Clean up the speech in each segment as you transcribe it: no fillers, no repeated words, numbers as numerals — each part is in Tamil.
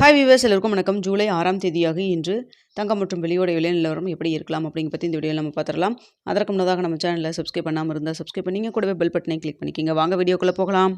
ஹாய் வீவர்ஸ் எல்லோருக்கும் வணக்கம். ஜூலை 6ஆம் தேதியாக இன்று தங்கம் மற்றும் வெள்ளியோட விலை நிலவரம் எப்படி இருக்கலாம் அப்படிங்க பற்றி இந்த வீடியோவில் நம்ம பார்த்துடலாம். அதற்கு முன்னதாக நம்ம சேனலை சப்ஸ்கிரைப் பண்ணாமல் இருந்தால் சப்ஸ்கிரைப் பண்ணிங்க, கூடவே பெல் பட்டனை கிளிக் பண்ணிக்கிங்க. வாங்க வீடியோக்குள்ளே போகலாம்.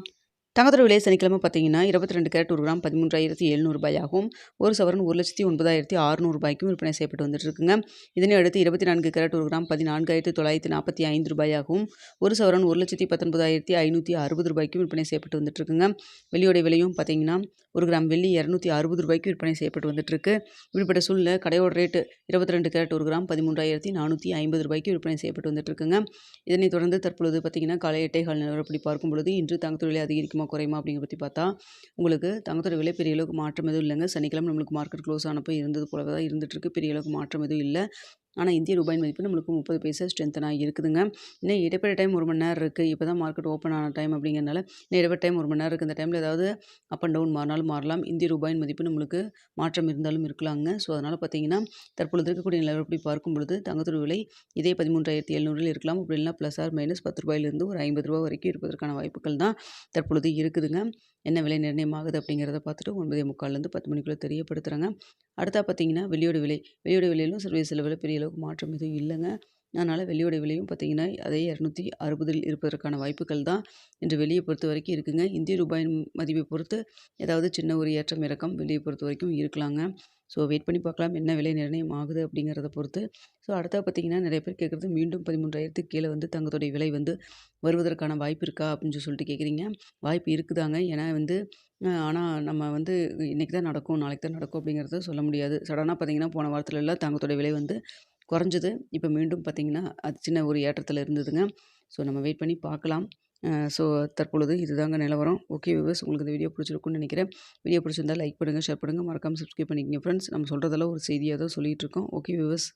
தங்கத்தோட விலை சனிக்கிழமை பார்த்தீங்கன்னா 22 கேரட் 1 கிராம் 13,700 ரூபாயாகவும், ஒரு சவரன் 1,09,600 ரூபாய்க்கும் விற்பனை செய்யப்பட்டு வந்துட்டு இருக்குங்க. இதனை அடுத்து 24 கேரட் 1 கிராம் 14,945 ரூபாயாகவும், ஒரு சவரன் 1,19,560 ரூபாய்க்கும் விற்பனை செய்யப்பட்டு வந்துட்டு இருக்குங்க. வெள்ளியோட விலையும் பார்த்தீங்கன்னா 1 கிராம் வெள்ளி 260 ரூபாய்க்கு விற்பனை செய்யப்பட்டு வந்துட்டு இருக்கு. இப்படிப்பட்ட சூழ்நிலை கடையோட ரேட்டு 22 கேரட் 1 கிராம் 13,450 ரூபாய்க்கு விற்பனை செய்யப்பட்டு வந்துட்டு இருக்குங்க. இதனைத் தொடர்ந்து தற்பொழுது பார்த்தீங்கன்னா காலை 8:15 நிலவரப்படி பார்க்கும் பொழுது இன்று தங்கத்தோட விலை அதிகரிக்குமா குறையுமா அப்படிங்கிற பற்றி பார்த்தா, உங்களுக்கு தங்கத்தோட விலை பெரிய அளவுக்கு மாற்றம் எதுவும் இல்லைங்க. சனிக்கிழமை நம்மளுக்கு மார்க்கெட் க்ளோஸ் ஆனப்போ இருந்தது போலவே தான் இருந்துட்டு இருக்கு. பெரிய அளவுக்கு மாற்றம் எதுவும் இல்லை. ஆனால் இந்திய ரூபாயின் மதிப்பு நம்மளுக்கு 30 பைசா ஸ்ட்ரென்த்தனாக இருக்குதுங்க. இன்னும் இடைப்பட்ட டைம் 1 மணி நேரம் இருக்குது. இப்போ தான் மார்க்கெட் ஓப்பன் ஆன டைம் அப்படிங்கிறனால இன்னும் இடைப்பட்ட டைம் 1 மணி நேரம் இருக்குது. இந்த டைமில் ஏதாவது அப் அண்ட் டவுன் மாறினாலும் மாறலாம். இந்திய ரூபாயின் மதிப்பு நம்மளுக்கு மாற்றம் இருந்தாலும் இருக்கலாங்க. ஸோ அதனால் பார்த்தீங்கன்னா தற்பொழுது இருக்கக்கூடிய நிலவரப்படி பார்க்கும் பொழுது தங்கத்தோட விலை இதே 13,700 இருக்கலாம். அப்படி இல்லைனா ப்ளஸ் ஆர் மைனஸ் 10 ரூபாயிலிருந்து ஒரு 50 ரூபா வரைக்கும் இருப்பதற்கான வாய்ப்புகள் தான் தற்பொழுது இருக்குதுங்க. என்ன விலை நிர்ணயம் ஆகுது அப்படிங்கிறத பார்த்துட்டு 9:45 10 மணிக்குள்ளே தெரியப்படுத்துகிறாங்க. அடுத்தா பார்த்தீங்கன்னா வெள்ளியோட விலையிலும் சர்வதேச லெவலில் பெரிய அளவுக்கு மாற்றம் எதுவும் இல்லைங்க. அதனால் வெள்ளியோட விலையும் பார்த்தீங்கன்னா அதே 260 இருப்பதற்கான வாய்ப்புகள் தான் இன்று வெள்ளியை பொறுத்த வரைக்கும் இருக்குங்க. இந்திய ரூபாயின் மதிப்பை பொறுத்து ஏதாவது சின்ன ஒரு ஏற்றம் இறக்கம் வெள்ளியை பொறுத்த வரைக்கும் இருக்கலாங்க. ஸோ வெயிட் பண்ணி பார்க்கலாம் என்ன விலை நிர்ணயம் ஆகுது அப்படிங்கிறத பொறுத்து. ஸோ அடுத்தா பார்த்தீங்கன்னா நிறைய பேர் கேட்குறது மீண்டும் 13,000க்கு கீழே தங்கத்தோடைய விலை வருவதற்கான வாய்ப்பு இருக்கா அப்படின்னு சொல்லிட்டு கேட்குறீங்க. வாய்ப்பு இருக்குதாங்க. ஏன்னா ஆனால் நம்ம இன்றைக்கி தான் நடக்கும், நாளைக்கு தான் நடக்கும் அப்படிங்கிறத சொல்ல முடியாது. சடனாக பார்த்தீங்கன்னா போன வாரத்துலலாம் தங்கத்தோட விலை குறைஞ்சது. இப்போ மீண்டும் பார்த்தீங்கன்னா அது சின்ன ஒரு ஏற்றத்தில் இருந்ததுங்க. ஸோ நம்ம வெயிட் பண்ணி பார்க்கலாம். ஸோ தற்பொழுது இதுதாங்க நிலவரம். ஓகே வியூவர்ஸ், உங்களுக்கு இந்த வீடியோ பிடிச்சிருக்குன்னு நினைக்கிறேன். வீடியோ பிடிச்சிருந்தா லைக் பண்ணுங்கள், ஷேர் பண்ணுங்கள், மறக்காமல் சப்ஸ்கிரைப் பண்ணிக்கங்க ஃப்ரெண்ட்ஸ். நம்ம சொல்கிறதெல்லாம் ஒரு செய்தியாக தான் சொல்லிகிட்டு இருக்கோம். Okay viewers.